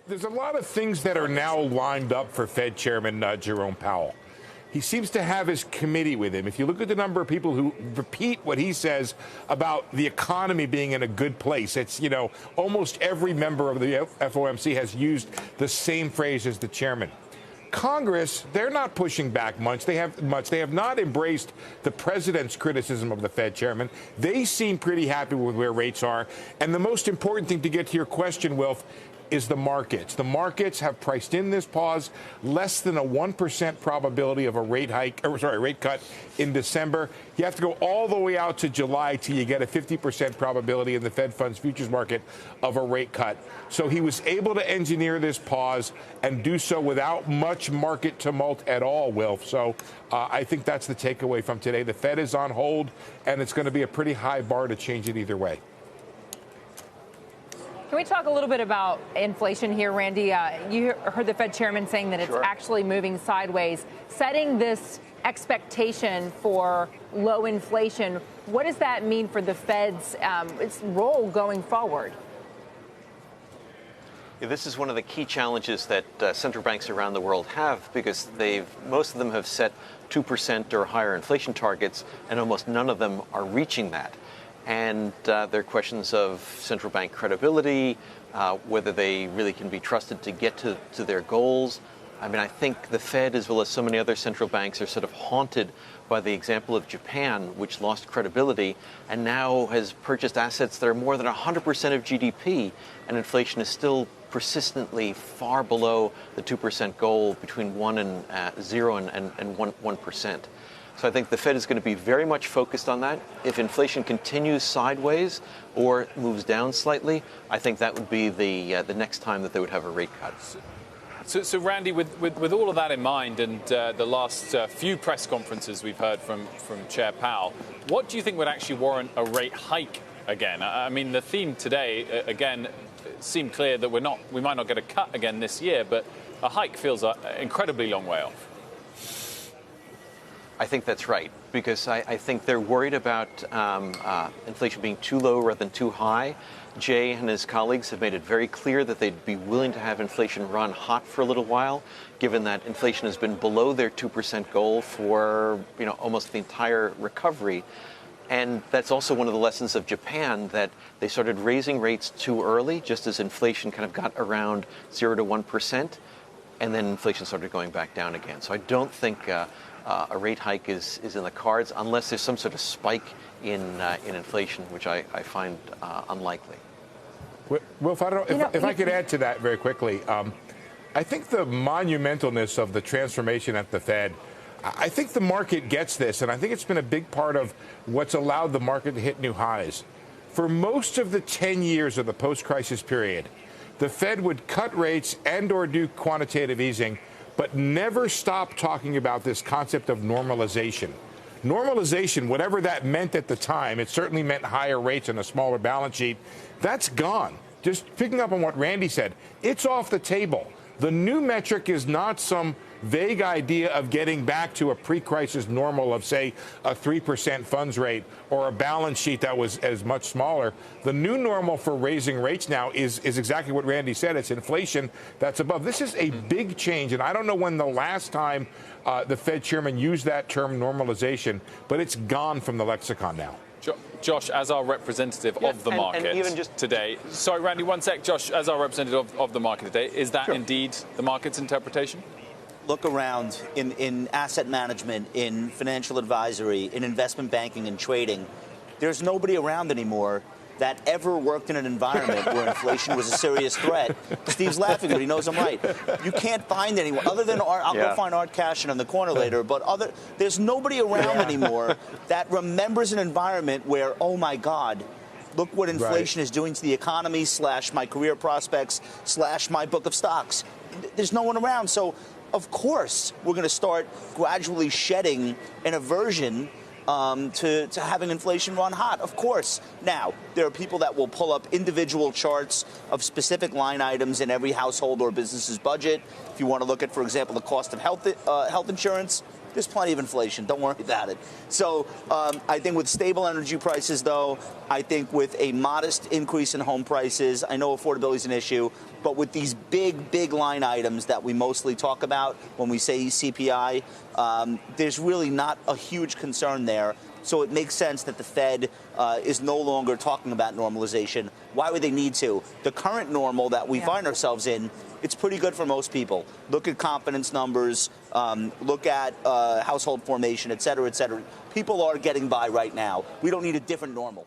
There's a lot of things that are now lined up for Fed Chairman Jerome Powell. He seems to have his committee with him. If you look at the number of people who repeat what he says about the economy being in a good place, it's, almost every member of the FOMC has used the same phrase as the chairman. Congress, they're not pushing back much. They have not embraced the president's criticism of the Fed chairman. They seem pretty happy with where rates are. And the most important thing, to get to your question, Wilf, is the markets. The markets have priced in this pause, less than a 1% probability of a rate cut in December. You have to go all the way out to July till you get a 50% probability in the Fed funds futures market of a rate cut. So he was able to engineer this pause and do so without much market tumult at all, Wilf. So I think that's the takeaway from today. The Fed is on hold, and it's going to be a pretty high bar to change it either way. Can we talk a little bit about inflation here, Randy? You heard the Fed chairman saying that it's actually moving sideways. Setting this expectation for low inflation, what does that mean for the Fed's its role going forward? Yeah, this is one of the key challenges that central banks around the world have, because most of them have set 2% or higher inflation targets, and almost none of them are reaching that. And there are questions of central bank credibility, whether they really can be trusted to get to their goals. I mean, I think the Fed, as well as so many other central banks, are sort of haunted by the example of Japan, which lost credibility and now has purchased assets that are more than 100% of GDP, and inflation is still persistently far below the 2% goal, between 0 and 1%. So I think the Fed is going to be very much focused on that. If inflation continues sideways or moves down slightly, I think that would be the next time that they would have a rate cut. So Randy, with all of that in mind, and the last few press conferences we've heard from Chair Powell, what do you think would actually warrant a rate hike again? I mean, the theme today, again, seemed clear that we might not get a cut again this year, but a hike feels an incredibly long way off. I think that's right, because I think they're worried about inflation being too low rather than too high. Jay and his colleagues have made it very clear that they'd be willing to have inflation run hot for a little while, given that inflation has been below their 2% goal for almost the entire recovery. And that's also one of the lessons of Japan, that they started raising rates too early, just as inflation kind of got around 0 to 1%, and then inflation started going back down again. So I don't think a rate hike is in the cards, unless there's some sort of spike in inflation, which I find unlikely. Wilf, I don't know if I could add to that very quickly. I think the monumentalness of the transformation at the Fed, I think the market gets this, and I think it's been a big part of what's allowed the market to hit new highs. For most of the 10 years of the post-crisis period, the Fed would cut rates and or do quantitative easing, but never stop talking about this concept of normalization. Normalization, whatever that meant at the time, it certainly meant higher rates and a smaller balance sheet. That's gone. Just picking up on what Randy said, it's off the table. The new metric is not some vague idea of getting back to a pre-crisis normal of, say, a 3% funds rate or a balance sheet that was as much smaller. The new normal for raising rates now is exactly what Randy said. It's inflation that's above. This is a big change, and I don't know when the last time the Fed chairman used that term normalization, but it's gone from the lexicon now. Josh, as our representative of the market and even just today, sorry, Randy, one sec. Josh, as our representative of the market today, is that indeed the market's interpretation? Look around in asset management, in financial advisory, in investment banking and trading. There's nobody around anymore that ever worked in an environment where inflation was a serious threat. Steve's laughing, but he knows I'm right. You can't find anyone other than I'll go find Art Cashin on the corner later, but there's nobody around anymore that remembers an environment where, oh my God, look what inflation is doing to the economy / my career prospects / my book of stocks. There's no one around. So, of course, we're going to start gradually shedding an aversion to having inflation run hot. Of course. Now, There are people that will pull up individual charts of specific line items in every household or business's budget. If you want to look at, for example, the cost of health insurance, there's plenty of inflation. Don't worry about it. So I think with stable energy prices, though, I think with a modest increase in home prices, I know affordability is an issue, but with these big line items that we mostly talk about when we say CPI, there's really not a huge concern there. So it makes sense that the Fed is no longer talking about normalization. Why would they need to? The current normal that we find ourselves in, it's pretty good for most people. Look at confidence numbers, look at household formation, et cetera, et cetera. People are getting by right now. We don't need a different normal.